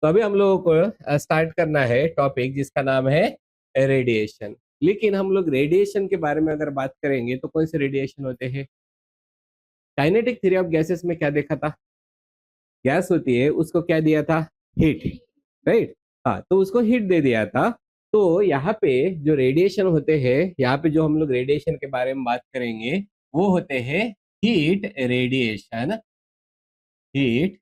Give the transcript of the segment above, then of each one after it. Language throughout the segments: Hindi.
तो अभी हम लोगों को स्टार्ट करना है टॉपिक जिसका नाम है रेडिएशन। लेकिन हम लोग रेडिएशन के बारे में अगर बात करेंगे तो कौन से रेडिएशन होते हैं? काइनेटिक थ्योरी ऑफ गैसेस में क्या देखा था? गैस होती है, उसको क्या दिया था? हीट। राइट। हाँ, तो उसको हीट दे दिया था। तो यहाँ पे जो रेडिएशन होते हैं, यहाँ पे जो हम लोग रेडिएशन के बारे में बात करेंगे वो होते हैं हीट रेडिएशन। हीट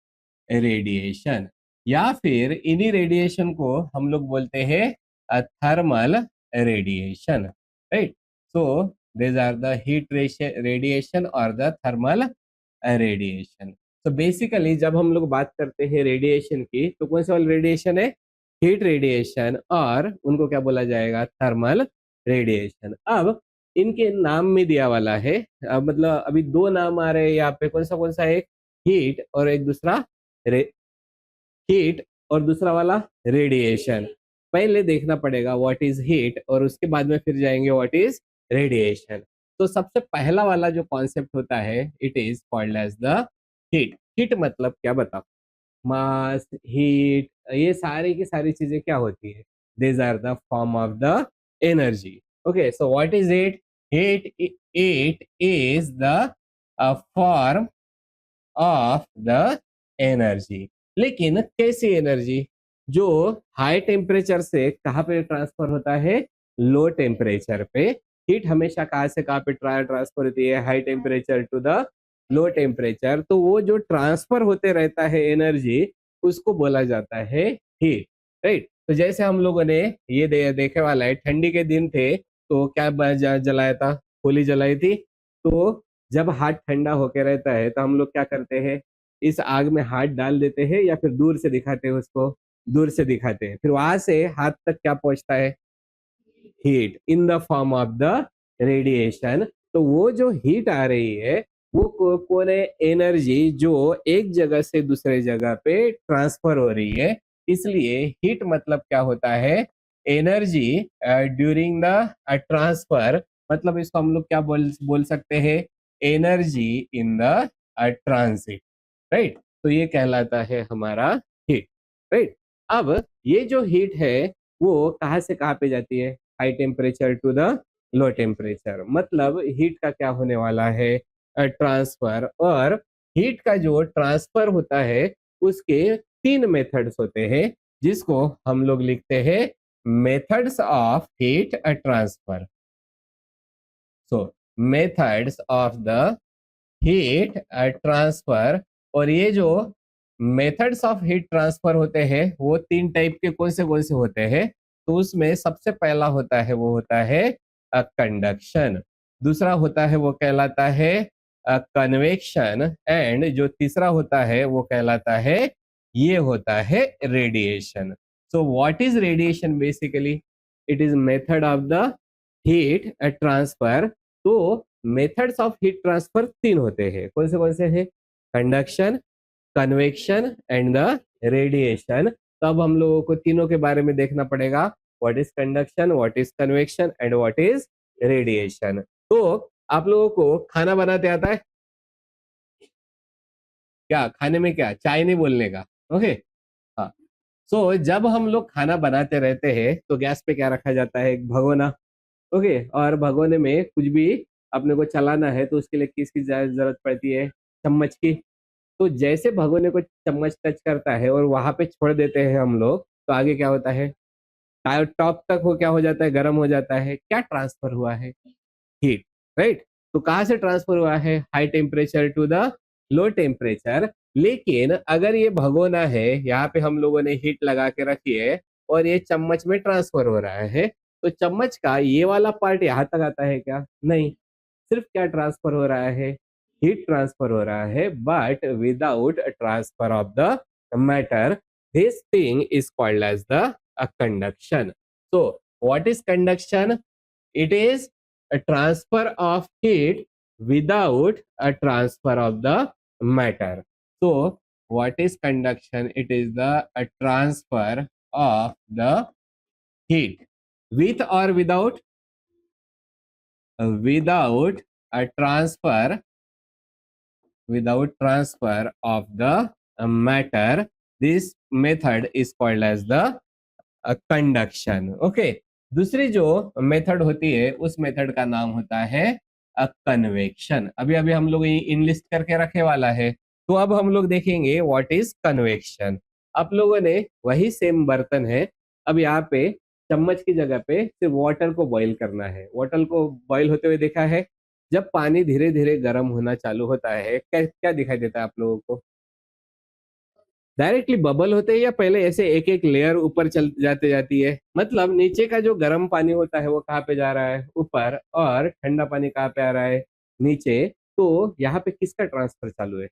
रेडिएशन या फिर इन्हीं रेडिएशन को हम लोग बोलते हैं thermal radiation. Right. So these are the heat radiation और द थर्मल रेडिएशन। तो बेसिकली जब हम लोग बात करते हैं रेडिएशन की, तो कौन सा वाला रेडिएशन है? हीट रेडिएशन, और उनको क्या बोला जाएगा? Thermal radiation. अब इनके नाम में दिया वाला है, मतलब अभी दो नाम आ रहे हैं यहाँ पे। कौन सा है? हीट और एक दूसरा हीट और दूसरा वाला रेडिएशन। पहले देखना पड़ेगा व्हाट इज हीट, और उसके बाद में फिर जाएंगे व्हाट इज रेडिएशन। तो सबसे पहला वाला जो कॉन्सेप्ट होता है, it is called as the heat. Heat मतलब क्या बताओ? मास, हीट, ये सारी की सारी चीजें क्या होती है? These are the form of the energy. Okay, so what is it? Heat, it is the form of the energy. लेकिन कैसी एनर्जी? जो हाई टेम्परेचर से कहाँ पे ट्रांसफर होता है? लो टेम्परेचर पे। हीट हमेशा कहाँ से कहाँ पे ट्रांसफर होती है? High temperature to the low temperature. तो वो जो ट्रांसफर होते रहता है एनर्जी, उसको बोला जाता है हीट। राइट। तो जैसे हम लोगों ने ये देखे वाला है, ठंडी के दिन थे तो क्या जलाया था? होली जलाई थी। तो जब हाथ ठंडा होके रहता है तो हम लोग क्या करते हैं? इस आग में हाथ डाल देते हैं या फिर दूर से दिखाते हैं उसको? दूर से दिखाते हैं। फिर वहां से हाथ तक क्या पहुंचता है? Heat in the form of the radiation. तो वो जो हीट आ रही है वो कौन है? एनर्जी जो एक जगह से दूसरे जगह पे ट्रांसफर हो रही है। इसलिए हीट मतलब क्या होता है? Energy during the transfer. मतलब इसको हम लोग क्या बोल सकते हैं? Energy in the transit. Right. तो ये कहलाता है हमारा हीट। राइट। अब ये जो हीट है वो कहाँ से कहाँ पे जाती है? High temperature to the low temperature. मतलब हीट का क्या होने वाला है? ट्रांसफर। और हीट का जो ट्रांसफर होता है उसके तीन मेथड्स होते हैं, जिसको हम लोग लिखते हैं methods of heat transfer. So methods of the heat transfer. और ये जो मेथड्स ऑफ हीट ट्रांसफर होते हैं वो तीन टाइप के कौन से होते हैं? तो उसमें सबसे पहला होता है वो होता है कंडक्शन। दूसरा होता है वो कहलाता है कन्वेक्शन। एंड जो तीसरा होता है वो कहलाता है, ये होता है radiation. So what is radiation? Basically it is method of the heat transfer. तो मेथड्स ऑफ हीट ट्रांसफर तीन होते हैं। कौन से हैं? Conduction, convection and the radiation. तब हम लोगों को तीनों के बारे में देखना पड़ेगा। What is conduction, what is convection and what is radiation. तो आप लोगों को खाना बनाते आता है क्या? खाने में क्या, चाय नहीं बोलने का? ओके। हाँ। सो जब हम लोग खाना बनाते रहते हैं तो गैस पे क्या रखा जाता है? एक भगोना। ओके। और भगोने में कुछ भी अपने को चलाना है तो उसके लिए किसकी जरूरत पड़ती है? चम्मच की। तो जैसे भगोने को चम्मच टच करता है और वहां पे छोड़ देते हैं हम लोग, तो आगे क्या होता है? टॉप तक वो क्या हो जाता है? गर्म हो जाता है। क्या ट्रांसफर हुआ है? हीट। राइट। तो कहाँ से ट्रांसफर हुआ है? High temperature to the low temperature. लेकिन अगर ये भगोना है, यहाँ पे हम लोगों ने हीट लगा के रखी है और ये चम्मच में ट्रांसफर हो रहा है, तो चम्मच का ये वाला पार्ट यहाँ तक आता है क्या? नहीं। सिर्फ क्या ट्रांसफर हो रहा है? हीट ट्रांसफर हो रहा है, but without transfer of the matter. This thing is called as the conduction. So what is conduction? It is a transfer of heat without a transfer of the matter. So what is conduction? It is the a transfer of the heat with or without? Without a transfer, without transfer of the matter. This method is called as the conduction. Okay, दूसरी जो मेथड होती है उस मेथड का नाम होता है कन्वेक्शन। अभी अभी हम लोग इनलिस्ट करके रखे वाला है, तो अब हम लोग देखेंगे व्हाट इज कन्वेक्शन। आप लोगों ने वही सेम बर्तन है, अब यहाँ पे चम्मच की जगह पे सिर्फ वाटर को बॉईल करना है। वाटर को बॉईल होते हुए देखा है, जब पानी धीरे धीरे गर्म होना चालू होता है क्या क्या दिखाई देता है आप लोगों को? डायरेक्टली बबल होते हैं या पहले ऐसे एक एक लेयर ऊपर चल जाते जाती है? मतलब नीचे का जो गर्म पानी होता है वो कहाँ पे जा रहा है? ऊपर। और ठंडा पानी कहाँ पे आ रहा है? नीचे। तो यहाँ पे किसका ट्रांसफर चालू है?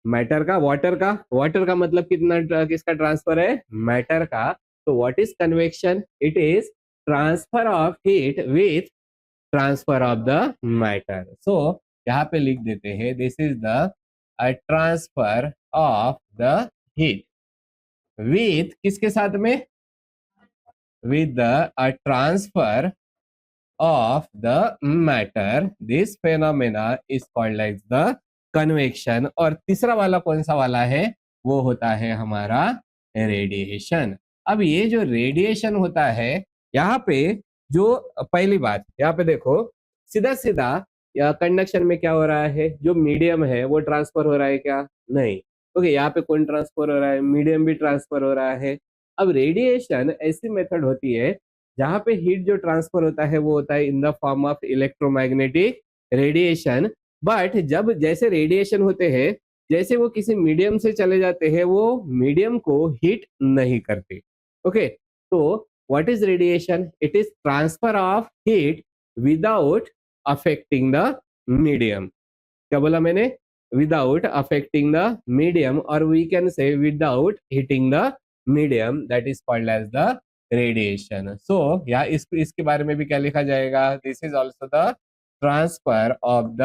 मैटर का, वाटर का? वाटर का मतलब कितना किसका ट्रांसफर है? मैटर का। तो what is convection? It is transfer of heat with transfer of the matter. So यहाँ पे लिख देते हैं this is the transfer of the heat with किसके साथ में? With the transfer of the matter. This phenomena is called as the convection। और तीसरा वाला कौन सा वाला है? वो होता है हमारा रेडिएशन। अब ये जो रेडिएशन होता है, यहाँ पे जो पहली बात यहाँ पे देखो, सीधा सीधा या कंडक्शन में क्या हो रहा है? जो मीडियम है वो ट्रांसफर हो रहा है क्या? नहीं। ओके, यहाँ पे कौन ट्रांसफर हो रहा है? मीडियम भी ट्रांसफर हो रहा है। अब रेडिएशन ऐसी मेथड होती है जहां पे हीट जो ट्रांसफर होता है वो होता है इन the form of electromagnetic radiation. But जब जैसे रेडिएशन होते हैं, जैसे वो किसी मीडियम से चले जाते हैं, वो मीडियम को हीट नहीं करते। ओके, तो what is radiation? It is transfer of heat without affecting the medium. क्या बोला मैंने? विदाउट अफेक्टिंग द मीडियम, और we can say without heating the medium, that is called as the radiation. So या इसके बारे में भी क्या लिखा जाएगा? This is also the transfer of the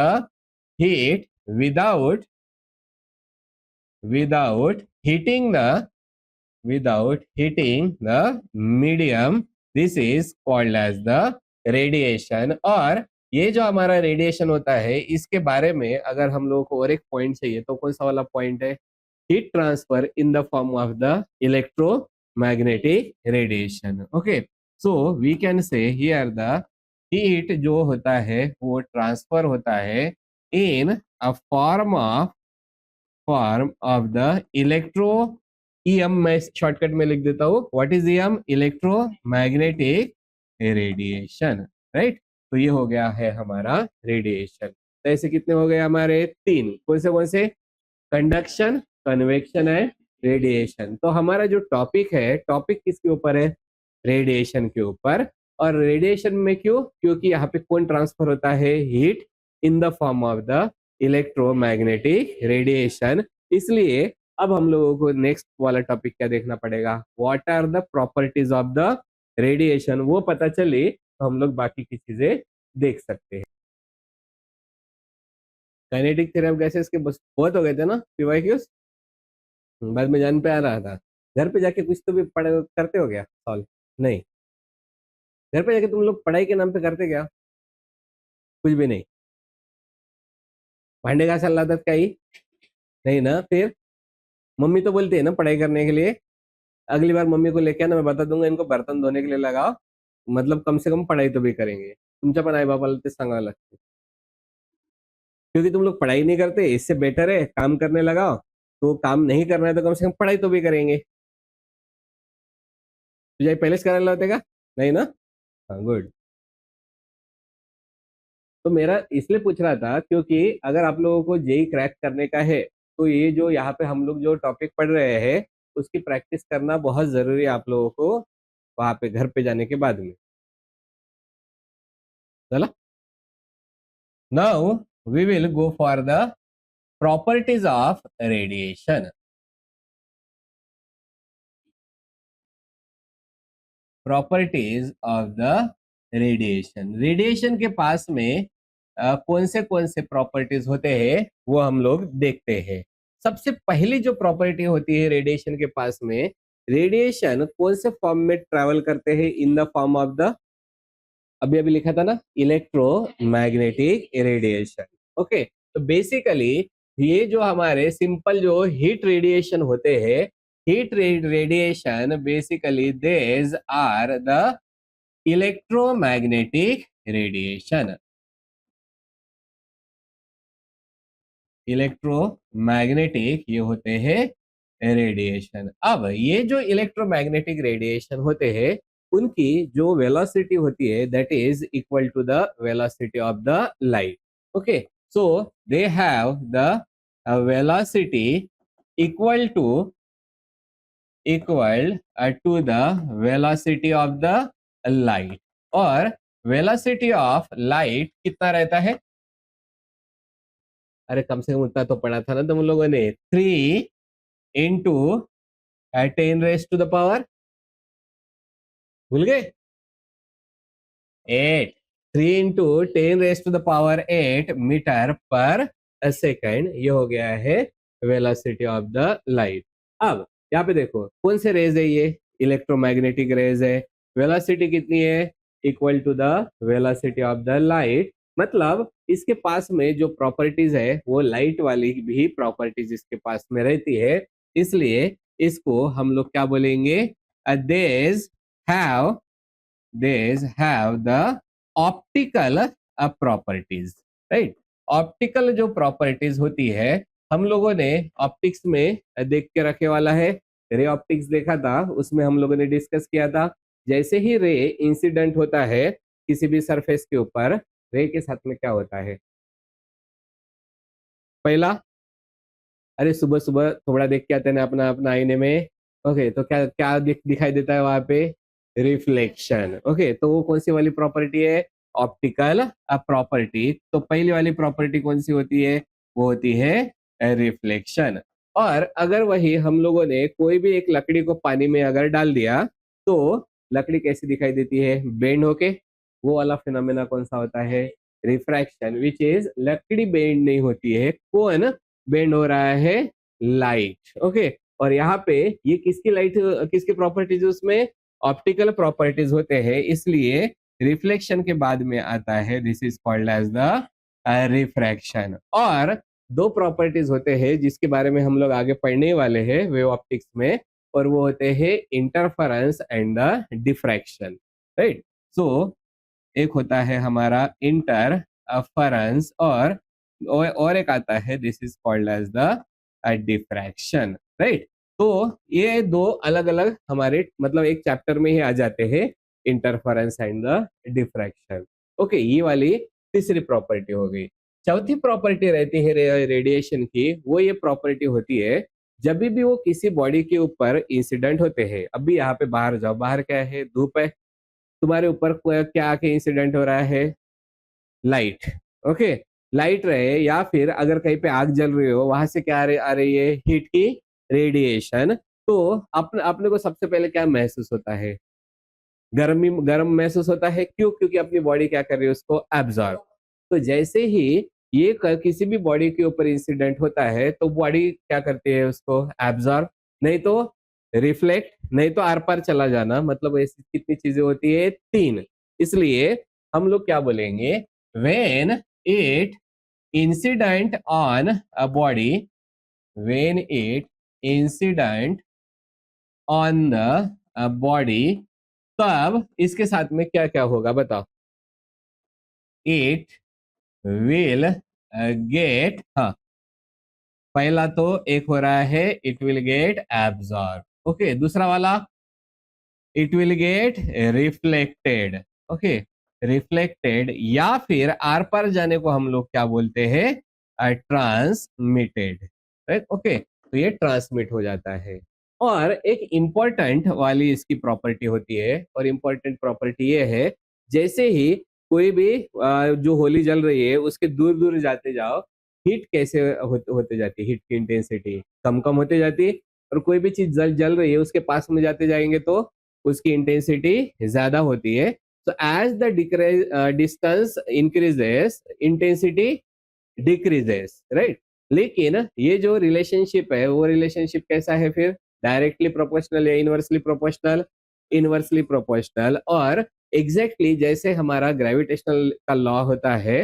heat without without heating the medium. This is called as the radiation. और ये जो हमारा रेडिएशन होता है, इसके बारे में अगर हम लोगों को और एक पॉइंट चाहिए तो कौन सा वाला पॉइंट है? Heat transfer in the form of the electromagnetic radiation. Okay, so we can say here the heat जो होता है वो ट्रांसफर होता है in a form of the electro EM. मैं शॉर्टकट में लिख देता हूँ, what is EM? Electromagnetic radiation. Right, तो ये हो गया है हमारा रेडिएशन। तो ऐसे कितने हो गए हमारे? तीन। कौन से? Conduction, convection and radiation. तो हमारा जो टॉपिक है, टॉपिक किसके ऊपर है? रेडिएशन के ऊपर। और रेडिएशन में क्यों? क्योंकि यहाँ पे कौन ट्रांसफर होता है? Heat in the form of the electromagnetic radiation. इसलिए अब हम लोगों को नेक्स्ट वाला टॉपिक क्या देखना पड़ेगा? What are the properties of the radiation. वो पता चले तो हम लोग बाकी की चीजें देख सकते हैं। काइनेटिक थ्योरी ऑफ गैसेस के बस बहुत हो गए थे ना पीवाईक्यूज, बाद में जान पे आ रहा था। घर पे जाके कुछ तो भी पढ़ करते हो क्या सॉल्व? नहीं। घर पे जाके तुम लोग पढ़ाई के नाम पे करते क्या? कुछ भी नहीं। भांडे घासा लादत का ही नहीं ना? फिर मम्मी तो बोलती है ना पढ़ाई करने के लिए, अगली बार मम्मी को लेके आना, मैं बता दूंगा इनको बर्तन धोने के लिए लगाओ, मतलब कम से कम पढ़ाई तो भी करेंगे। तुमच्या पण आई बाबाला ते सांगावं लागते, क्योंकि तुम लोग पढ़ाई नहीं करते। इससे बेटर है काम करने लगाओ, तो काम नहीं करना है तो कम से कम पढ़ाई तो भी करेंगे। तुझे पहलेच करायला होते का? नहीं ना? हाँ, गुड। तो मेरा इसलिए पूछ रहा था क्योंकि अगर आप लोगों को जेई क्रैक करने का है, तो ये जो यहाँ पे हम लोग जो टॉपिक पढ़ रहे हैं उसकी प्रैक्टिस करना बहुत जरूरी है आप लोगों को, वहां पे घर पे जाने के बाद में। चला, now we will go for the properties of radiation. Properties of the radiation. Radiation के पास में कौन से प्रॉपर्टीज होते हैं वो हम लोग देखते हैं। सबसे पहली जो प्रॉपर्टी होती है रेडिएशन के पास में, रेडिएशन कौन से फॉर्म में ट्रेवल करते हैं? In the form of the, अभी अभी लिखा था ना, इलेक्ट्रोमैग्नेटिक रेडिएशन। ओके, तो बेसिकली ये जो हमारे सिंपल जो हीट रेडिएशन होते हैं, heat radiation basically these are the electromagnetic radiation. Electromagnetic ये होते हैं रेडिएशन। अब ये जो इलेक्ट्रोमैग्नेटिक रेडिएशन होते हैं उनकी जो वेलोसिटी होती है that is equal to the velocity of the light. Okay, so they have the velocity equal to the velocity of the light. और वेलोसिटी ऑफ लाइट कितना रहता है? अरे कम से कम उतना तो पढ़ा था ना तुम लोगों ने, 3 इंटू 10⁻⁴ भूल गए? 8, 3 इंटू 10⁻⁸ मीटर पर सेकेंड, ये हो गया है वेलोसिटी ऑफ द लाइट। अब यहाँ पे देखो कौन से रेज है, ये इलेक्ट्रोमैग्नेटिक रेज है। वेलोसिटी कितनी है? Equal to the velocity of the light. मतलब इसके पास में जो प्रॉपर्टीज है वो लाइट वाली भी प्रॉपर्टीज इसके पास में रहती है, इसलिए इसको हम लोग क्या बोलेंगे? देज have the optical properties, right. Optical जो प्रॉपर्टीज होती है हम लोगों ने ऑप्टिक्स में देख के रखे वाला है, रे ऑप्टिक्स देखा था, उसमें हम लोगों ने डिस्कस किया था। जैसे ही रे इंसिडेंट होता है किसी भी सरफेस के ऊपर, रे के साथ में क्या होता है? पहला, अरे सुबह सुबह थोड़ा देख के आते ना अपना अपना आईने में। ओके, तो क्या क्या दिखाई देता है वहां पे? रिफ्लेक्शन। ओके, तो वो कौन सी वाली प्रॉपर्टी है? Optical property. तो पहली वाली प्रॉपर्टी कौन सी होती है? वो होती है रिफ्लेक्शन। और अगर वही हम लोगों ने कोई भी एक लकड़ी को पानी में अगर डाल दिया तो लकड़ी कैसी दिखाई देती है? बेंड होके। वो वाला फिनोमेना कौन सा होता है? रिफ्रैक्शन, विच इज लकड़ी बेंड नहीं होती है, कौन बेंड हो रहा है? लाइट। ओके, और यहाँ पे ये किसकी लाइट, किसकी प्रॉपर्टीज उसमें? ऑप्टिकल प्रॉपर्टीज होते हैं, इसलिए रिफ्लेक्शन के बाद में आता है this is called as the refraction. और दो प्रॉपर्टीज होते हैं जिसके बारे में हम लोग आगे पढ़ने वाले हैं वेव ऑप्टिक्स में, और वो होते हैं interference and the diffraction, right. So एक होता है हमारा इंटरफेरेंस और एक आता है this is called as the diffraction, right. तो ये दो अलग अलग हमारे मतलब एक चैप्टर में ही आ जाते हैं, interference and the diffraction. Okay, ये वाली तीसरी प्रॉपर्टी हो गई। चौथी प्रॉपर्टी रहती है रेडिएशन की, वो ये प्रॉपर्टी होती है जब भी वो किसी बॉडी के ऊपर इंसिडेंट होते हैं। अभी यहाँ पे बाहर जाओ, बाहर क्या है? धूप है, तुम्हारे ऊपर क्या आके इंसिडेंट हो रहा है? लाइट। ओके, लाइट रहे या फिर अगर कहीं पे आग जल रही हो वहां से क्या आ रही है? हीट की रेडिएशन। तो अपने को सबसे पहले क्या महसूस होता है? गर्म महसूस होता है। क्यों? क्योंकि अपनी बॉडी क्या कर रही है? उसको एब्जॉर्ब। तो जैसे ही ये किसी भी बॉडी के ऊपर इंसिडेंट होता है तो बॉडी क्या करती है? उसको एब्जॉर्ब, नहीं तो रिफ्लेक्ट, नहीं तो आर पार चला जाना। मतलब ऐसी कितनी चीजें होती है? 3। इसलिए हम लोग क्या बोलेंगे? When it incident on a body, when it incident on the body, तब इसके साथ में क्या क्या होगा बताओ? इट विल गेट, हाँ, पहला तो एक हो रहा है it will get absorb. Okay, दूसरा वाला it will get reflected. Okay, reflected या फिर आर पार जाने को हम लोग क्या बोलते हैं? Transmitted, right. ओके, तो ये ट्रांसमिट हो जाता है। और एक इंपॉर्टेंट वाली इसकी प्रॉपर्टी होती है, और इंपॉर्टेंट प्रॉपर्टी ये है जैसे ही कोई भी जो होली जल रही है उसके दूर दूर जाते जाओ, हीट कैसे होते जाती है? हीट की इंटेंसिटी कम कम होते जाती है। और कोई भी चीज जल रही है उसके पास में जाते जाएंगे तो उसकी इंटेंसिटी ज्यादा होती है। so as the distance increases intensity decreases, right। लेकिन ये जो रिलेशनशिप है वो रिलेशनशिप कैसा है फिर? डायरेक्टली प्रोपोर्शनल या इनवर्सली प्रोपोर्शनल? Inversely proportional. और एग्जैक्टली जैसे हमारा ग्रेविटेशनल का लॉ होता है,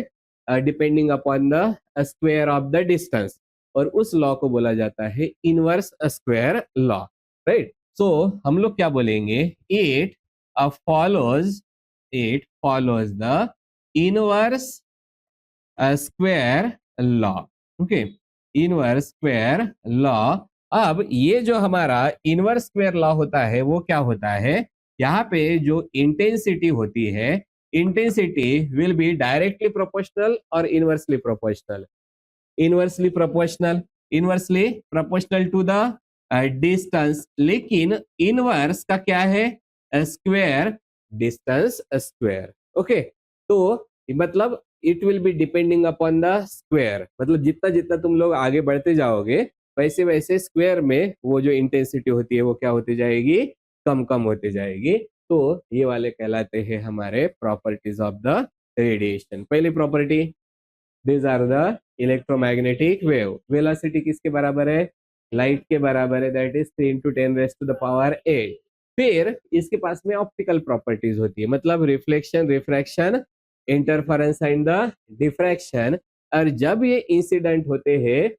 depending upon the square of the distance. और उस लॉ को बोला जाता है इनवर्स स्क्वायर लॉ, राइट। सो हम लोग क्या बोलेंगे, it follows the inverse square law, okay, inverse square law. अब ये जो हमारा इनवर्स स्क्वायर लॉ होता है वो क्या होता है, यहाँ पे जो इंटेंसिटी होती है, intensity will be directly proportional और inversely proportional, inversely proportional, inversely proportional to the distance, लेकिन इनवर्स का क्या है, स्क्वायर, डिस्टेंस स्क्वायर, ओके। तो मतलब it will be depending upon the square, मतलब जितना जितना तुम लोग आगे बढ़ते जाओगे वैसे वैसे स्क्वायर में वो जो इंटेंसिटी होती है वो क्या होती जाएगी, कम कम होती जाएगी। तो ये वाले कहलाते हैं हमारे प्रॉपर्टीज ऑफ द रेडिएशन। पहली property, these are the electromagnetic wave, velocity किसके बराबर है, लाइट के बराबर है, that is 3 into 10 raised to the power 8। फिर इसके पास में ऑप्टिकल प्रॉपर्टीज होती है, मतलब reflection, refraction, interference and the diffraction. और जब ये इंसिडेंट होते हैं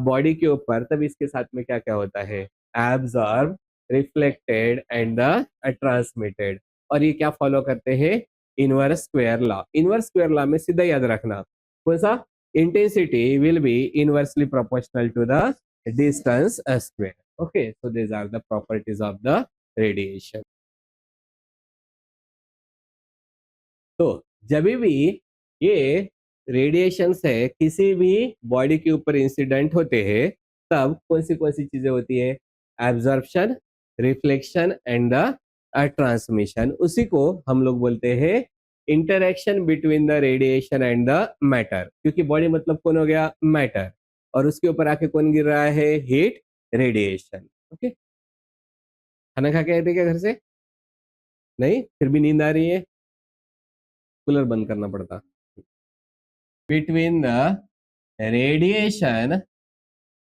बॉडी के ऊपर, तब इसके साथ में क्या क्या होता है, absorb, reflected and the transmitted. और ये क्या फॉलो करते हैं, inverse square law. Inverse square law में सीधा याद रखना कौन सा, intensity will be inversely proportional to the distance square, okay, so these are the properties of the radiation। तो जब भी ये रेडिएशन से किसी भी बॉडी के ऊपर इंसिडेंट होते हैं, तब कौन सी चीजें होती है, absorption, reflection and the transmission. उसी को हम लोग बोलते हैं interaction between the radiation and the matter, क्योंकि बॉडी मतलब कौन हो गया, मैटर, और उसके ऊपर आके कौन गिर रहा है, हीट, रेडिएशन, ओके। खाना खा के आए थे क्या घर से, नहीं, फिर भी नींद आ रही है, कूलर बंद करना पड़ता। Between the radiation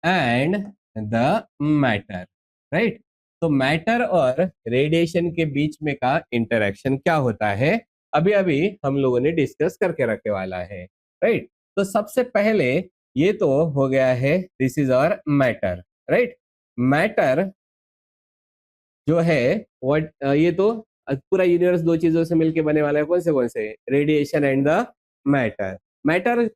and the matter, right. तो मैटर और रेडिएशन के बीच में का इंटरेक्शन क्या होता है, अभी अभी हम लोगों ने डिस्कस करके रखे वाला है, राइट। तो सबसे पहले ये तो हो गया है, this is our matter, right. Matter जो है व्हाट, ये तो पूरा यूनिवर्स दो चीजों से मिलके बने वाला है, कौन से, radiation and the matter. Matter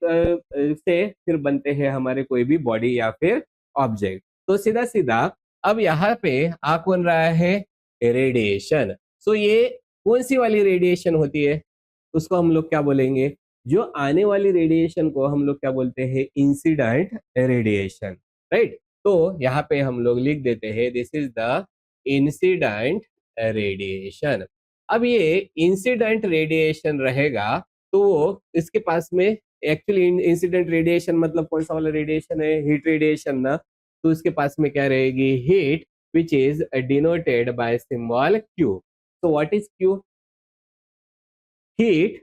से फिर बनते हैं हमारे कोई भी बॉडी या फिर ऑब्जेक्ट। तो सीधा सीधा अब यहाँ पे आ कौन रहा है, रेडिएशन। सो ये कौन सी वाली रेडिएशन होती है, उसको हम लोग क्या बोलेंगे, जो आने वाली रेडिएशन को हम लोग क्या बोलते हैं, इंसिडेंट रेडिएशन, राइट। तो यहाँ पे हम लोग लिख देते हैं this is the incident radiation. अब ये इंसिडेंट रेडिएशन रहेगा तो वो इसके पास में एक्चुअली इंसिडेंट रेडिएशन मतलब कौन सा वाला रेडिएशन है, हीट रेडिएशन ना। तो इसके पास में क्या रहेगी, heat, which is denoted by symbol Q। so what is Q, heat,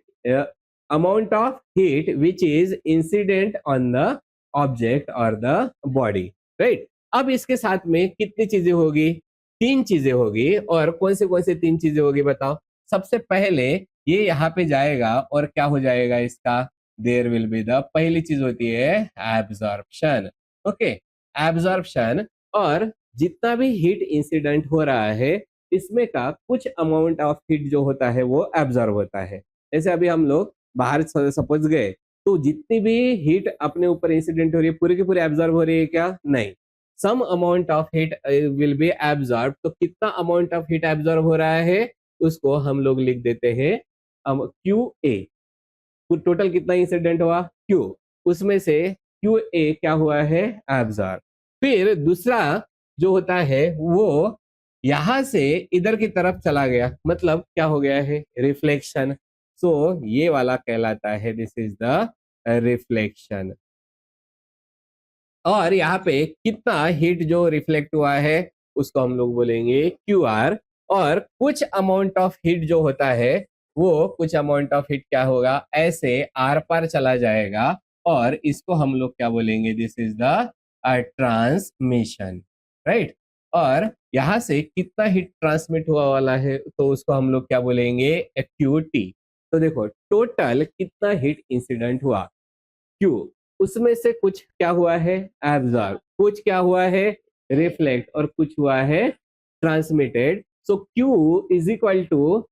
amount of heat which is incident on the object or the body, right। अब इसके साथ में कितनी चीजें होगी, तीन चीजें होगी। और कौन से तीन चीजें होगी बताओ। सबसे पहले ये यहाँ पे जाएगा और क्या हो जाएगा इसका, देयर विल बी द, पहली चीज होती है एब्जॉर्प्शन, ओके, एब्जॉर्प्शन। और जितना भी हीट इंसिडेंट हो रहा है इसमें का कुछ अमाउंट ऑफ हीट जो होता है वो एब्जॉर्ब होता है। जैसे अभी हम लोग बाहर सपोज गए तो जितनी भी हीट अपने ऊपर इंसिडेंट हो रही है पूरी की पूरी एब्जॉर्ब हो रही है क्या, नहीं, some amount of heat will be absorb. तो कितना अमाउंट ऑफ हीट एब्जॉर्ब हो रहा है उसको हम लोग लिख देते हैं QA। टोटल कितना इंसिडेंट हुआ, Q, उसमें से QA क्या हुआ है, एब्जॉर्ब। फिर दूसरा जो होता है वो यहां से इधर की तरफ चला गया, मतलब क्या हो गया है, रिफ्लेक्शन। सो ये वाला कहलाता है दिस इज द रिफ्लेक्शन। और यहाँ पे कितना हीट जो रिफ्लेक्ट हुआ है उसको हम लोग बोलेंगे QR। और कुछ अमाउंट ऑफ हीट जो होता है वो कुछ अमाउंट ऑफ हीट क्या होगा, ऐसे आर पार चला जाएगा और इसको हम लोग क्या बोलेंगे, this is the transmission, right. और यहाँ से कितना हीट ट्रांसमिट हुआ वाला है तो उसको हम लोग क्या बोलेंगे, QT। तो देखो टोटल कितना हीट इंसिडेंट हुआ Q, उसमें से कुछ क्या हुआ है, एब्जॉर्ब, कुछ क्या हुआ है, रिफ्लेक्ट, और कुछ हुआ है transmitted. So Q is equal to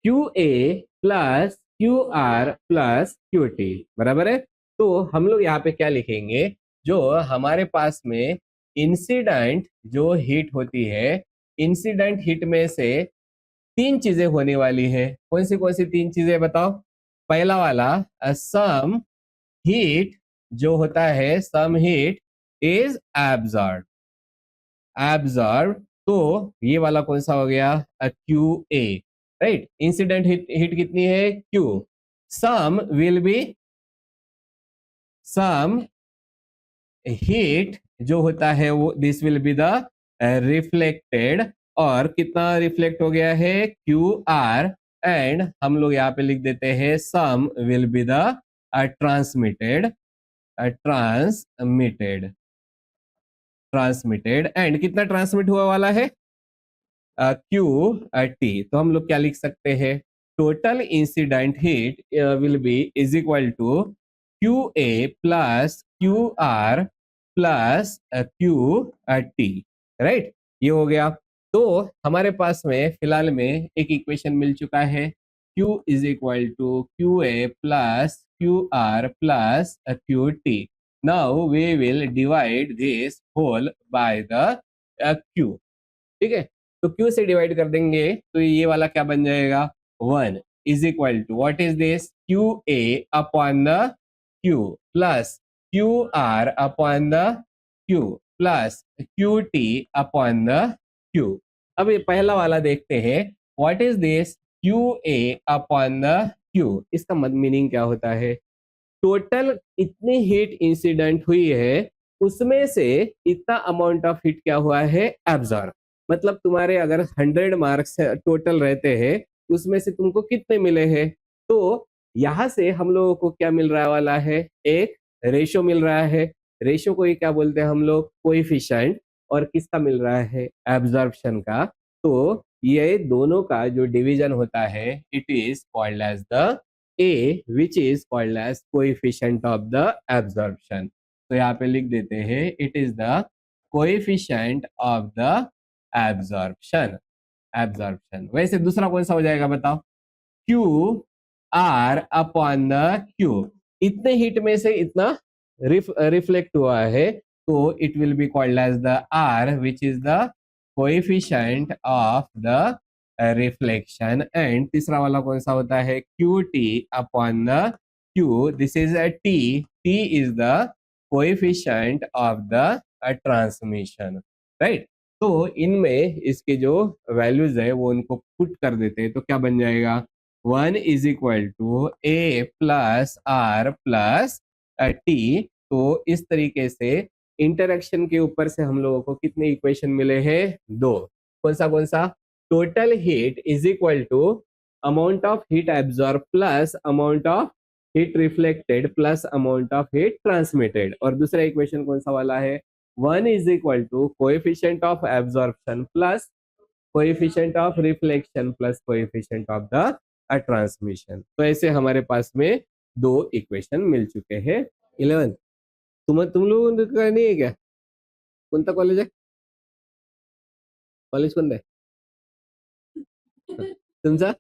QA plus QR plus QT, बराबर है. तो हम लोग यहाँ पे क्या लिखेंगे, जो हमारे पास में इंसिडेंट जो हीट होती है, इंसिडेंट हीट में से तीन चीजें होने वाली है. कौन सी तीन चीजें बताओ. पहला वाला, सम हीट जो होता है, some heat is absorb, absorb. तो ये वाला कौन सा हो गया, QA, राइट. इंसिडेंट हीट कितनी है, Q. Some will be, some heat जो होता है वो, this will be the reflected. और कितना रिफ्लेक्ट हो गया है, QR. एंड हम लोग यहाँ पे लिख देते हैं some will be the transmitted, transmitted, transmitted. And कितना ट्रांसमिट हुआ वाला है, QT. तो हम लोग क्या लिख सकते हैं, total incident heat will be is equal to QA plus QR plus QT, right. ये हो गया. तो हमारे पास में फिलहाल में एक इक्वेशन मिल चुका है, Q is equal to QA plus QR plus QT. Now we will divide this whole by the Q. ठीक है. तो Q से डिवाइड कर देंगे तो ये वाला क्या बन जाएगा, 1 is equal to what is this, QA upon the Q plus QR upon the Q plus QT upon the Q. अब ये पहला वाला देखते हैं, what is this, QA upon the Q. इसका मीनिंग क्या होता है, टोटल इतनी हीट इंसिडेंट हुई है, उसमें से इतना अमाउंट ऑफ हीट क्या हुआ है, एब्जॉर्ब. मतलब तुम्हारे अगर 100 मार्क्स टोटल रहते हैं, उसमें से तुमको कितने मिले हैं. तो यहाँ से हम लोगों को क्या मिल रहा वाला है, एक रेशो मिल रहा है. रेशो को ये क्या बोलते हैं हम लोग, कोएफिशिएंट. और किसका मिल रहा है, एब्जॉर्प्शन का. तो ये दोनों का जो डिवीजन होता है, it is called as the A, which is called as coefficient of the absorption. तो यहाँ पे लिख देते हैं, it is the coefficient of the absorption. Absorption. वैसे दूसरा कौन सा हो जाएगा बताओ, Q R upon the Q. इतने हीट में से इतना रिफ्लेक्ट हुआ है, तो it will be called as the R, which is the coefficient of the reflection. And तीसरा वाला कौन सा होता है, QT upon the Q. This is a T. T is the coefficient of the transmission, right. तो इनमें इसके जो वैल्यूज है वो उनको पुट कर देते हैं, तो क्या बन जाएगा, 1 is equal to A plus R plus T. तो इस तरीके से इंटरेक्शन के ऊपर से हम लोगों को कितने इक्वेशन मिले हैं, दो. कौन सा, total heat is equal to amount of heat absorbed plus amount of heat reflected plus amount of heat transmitted. और दूसरा इक्वेशन कौन सा वाला है, 1 is equal to coefficient of absorption plus coefficient of reflection plus coefficient of the transmission. तो ऐसे हमारे पास में दो इक्वेशन मिल चुके हैं. 11 तुम लोगों का नहीं है क्या, कौन सा कॉलेज है, कॉलेज कौन है तुमचा,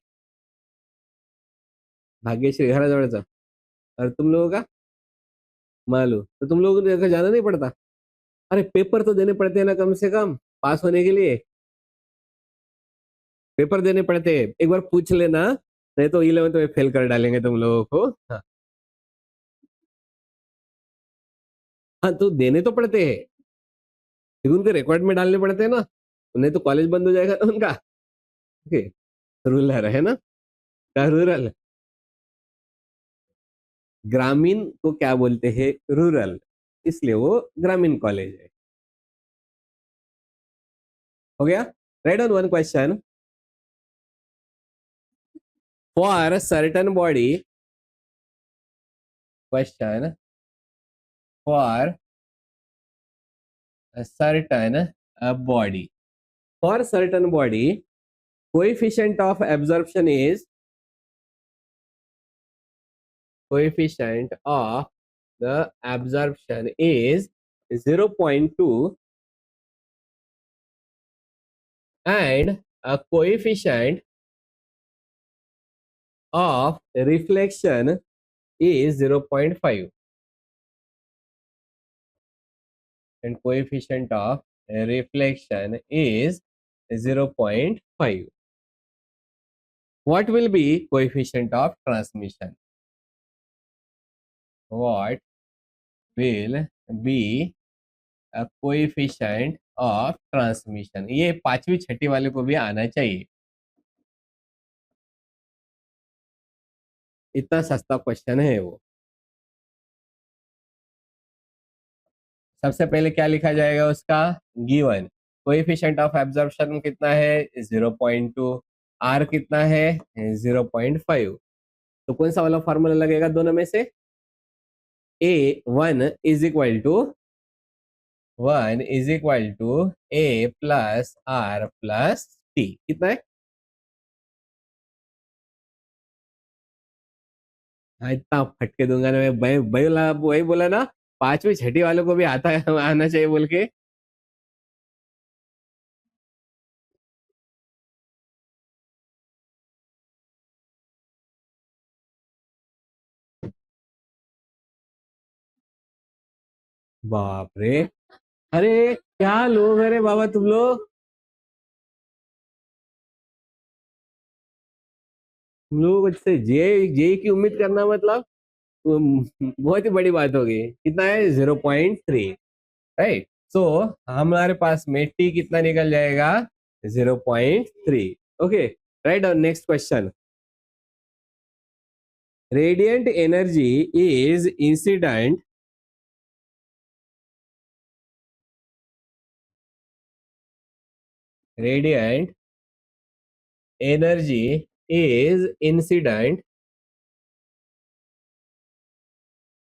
भाग्यश्री घराजवळचा. और तुम लोगों का मालू, तो तुम लोगों को जाना नहीं पड़ता. अरे पेपर तो देने पड़ते हैं ना, कम से कम पास होने के लिए पेपर देने पड़ते हैं. एक बार पूछ लेना, नहीं तो 11th में फेल कर डालेंगे तुम लोगों को. हाँ हाँ, तो देने तो पड़ते हैं, लेकिन उनके रिकॉर्ड में डालने पड़ते हैं ना, नहीं तो कॉलेज बंद हो जाएगा ना उनका. ओके, रूरल है ना, क्या रूरल, ग्रामीण को क्या बोलते हैं, रूरल, इसलिए वो ग्रामीण कॉलेज है. हो गया. Right on one question, for certain body, question for a certain body, for certain body coefficient of absorption is, coefficient of the absorption is 0.2 and a coefficient of reflection is 0.5 and coefficient of reflection is 0.5. What will be coefficient of transmission? What will be a coefficient of transmission? ये पांचवी छठी वाले को भी आना चाहिए, इतना सस्ता क्वेश्चन है वो। सबसे पहले क्या लिखा जाएगा उसका? गिवन कोएफिशिएंट ऑफ एब्जॉर्प्शन कितना है? 0.2। आर कितना है? 0.5। तो कौन सा वाला फॉर्मूला लगेगा दोनों में से? A1 is equal to A plus R plus T. कितना है? हाँ, इतना फटके दूंगा ना मैं। वही बोला ना, पांचवी छठी वालों को भी आता है, आना चाहिए बोल के। बाप रे, अरे क्या लोग, अरे बाबा तुम लोग, तुम लोग से जे जे की उम्मीद करना मतलब बहुत ही बड़ी बात होगी। कितना है? 0.3, राइट। सो हमारे पास में टी कितना निकल जाएगा? 0.3। Okay, right. और next question, radiant energy is incident radiant energy is incident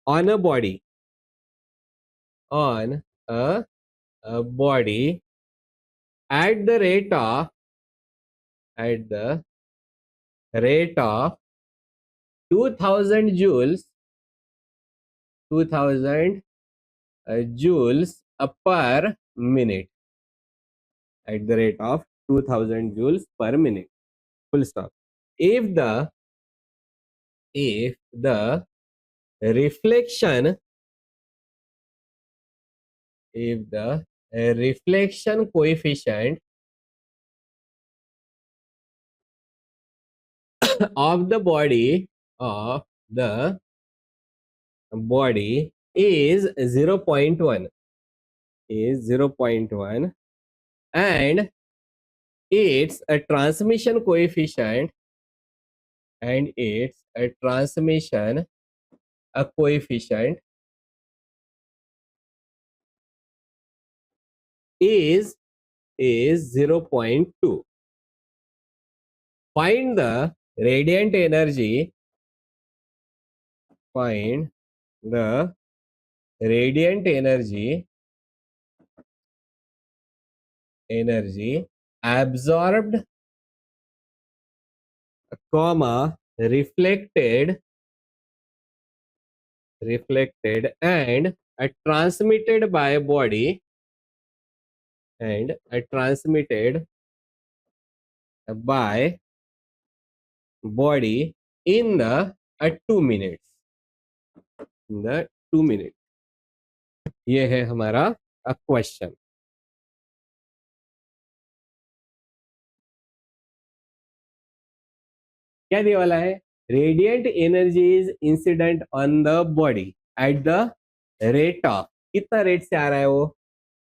on a body, on a body at the rate of 2000 joules, 2000 joules per minute, at the rate of 2000 joules per minute, full stop. If the reflection, if the reflection coefficient of the body is 0.1, is 0.1 and its a transmission coefficient, and its a transmission a coefficient is 0.2. Find the radiant energy, find the radiant energy absorbed, comma, reflected and transmitted by body, and transmitted by body in the 2 minutes, in the 2 minutes. ये है हमारा क्वेश्चन। क्या दिया वाला है? Radiant energy is incident on the body at the rate of, कितना रेट से आ रहा है वो?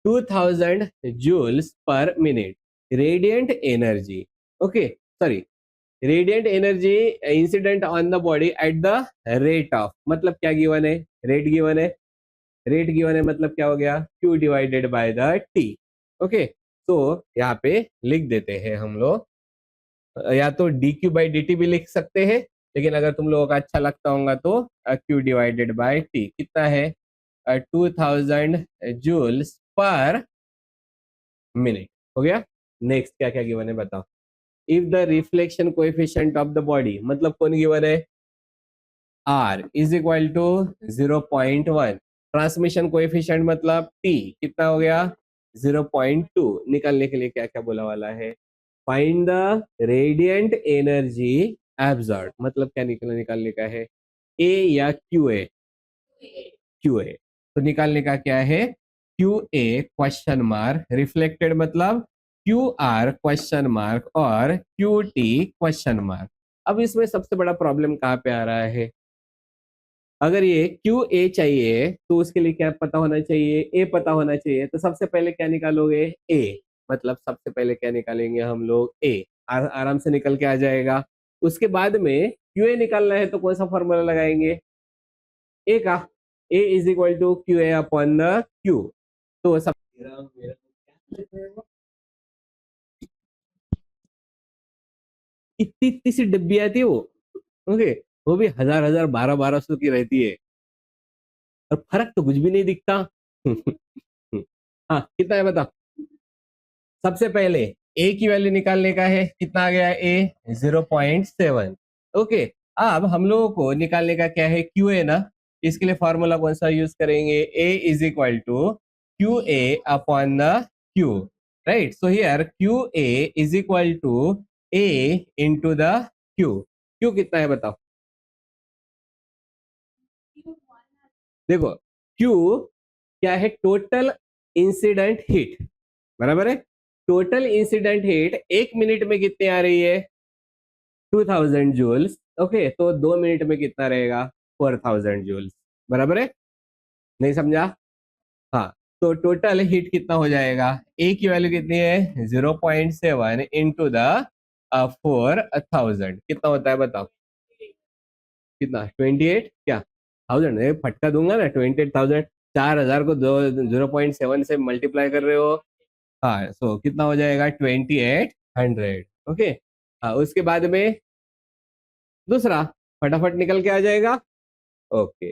2000 joules per minute. Radiant energy, okay sorry, radiant energy incident on the body at the rate of, मतलब क्या गिवन है? रेट गिवन है। रेट गिवन है मतलब क्या हो गया? Q divided by the T। Okay, तो यहाँ पे लिख देते हैं हम लोग, या तो dq बाई dt भी लिख सकते हैं, लेकिन अगर तुम लोगों का अच्छा लगता होगा तो Q डिवाइडेड बाय T। कितना है? 2000 जूल्स पर मिनट। हो गया। नेक्स्ट क्या क्या गिवन है बताओ? If the reflection coefficient of the body, मतलब कौन गिवन है? R is equal to 0.1, transmission coefficient मतलब T कितना हो गया 0.2। निकालने के लिए क्या क्या बोला वाला है, find the radiant energy absorb, मतलब क्या निकालने का है, A या QA, QA। तो निकालने का क्या है, QA क्वेश्चन मार्क, रिफ्लेक्टेड मतलब QR क्वेश्चन मार्क और QT क्वेश्चन मार्क। अब इसमें सबसे बड़ा प्रॉब्लम कहाँ पे आ रहा है, अगर ये QA चाहिए तो उसके लिए क्या पता होना चाहिए, A पता होना चाहिए। तो सबसे पहले क्या निकालोगे, A, मतलब सबसे पहले क्या निकालेंगे हम लोग, A, आराम से निकल के आ जाएगा। उसके बाद में QA निकालना है तो कौन सा फॉर्मूला लगाएंगे, A का, A is equal to QA upon the Q। तो सब इतनी इतनी सी डब्बी आती है वो, ओके, वो भी हजार हजार 1200 की रहती है और फर्क तो कुछ भी नहीं दिखता। हाँ कितना है बता, सबसे पहले ए की वैल्यू निकालने का है, कितना आ गया ए 0.7। ओके, अब हम लोगों को निकालने का क्या है, क्यू ए ना, इसके लिए फॉर्मूला कौन सा यूज करेंगे, A is equal to Q A upon the Q, right. So here Q A is equal to A into the Q. Q कितना है बताओ, देखो क्यू क्या है, टोटल इंसिडेंट हीट, बराबर है। टोटल इंसिडेंट हीट एक मिनट में कितनी आ रही है, 2000 जूल्स। ओके, तो 2 मिनट में कितना रहेगा, 4000 जूल्स, बराबर है, नहीं समझा। हाँ, तो टोटल हीट कितना हो जाएगा, ए की वैल्यू कितनी है 0.7 इंटू द 4000, कितना होता है बताओ, कितना 28 क्या थाउजेंड, फटका दूंगा ना, 28,000, 4000 को 0.7 से मल्टीप्लाई कर रहे हो, हाँ, सो कितना हो जाएगा 2800। ओके, हाँ, उसके बाद में दूसरा फटाफट निकल के आ जाएगा। ओके,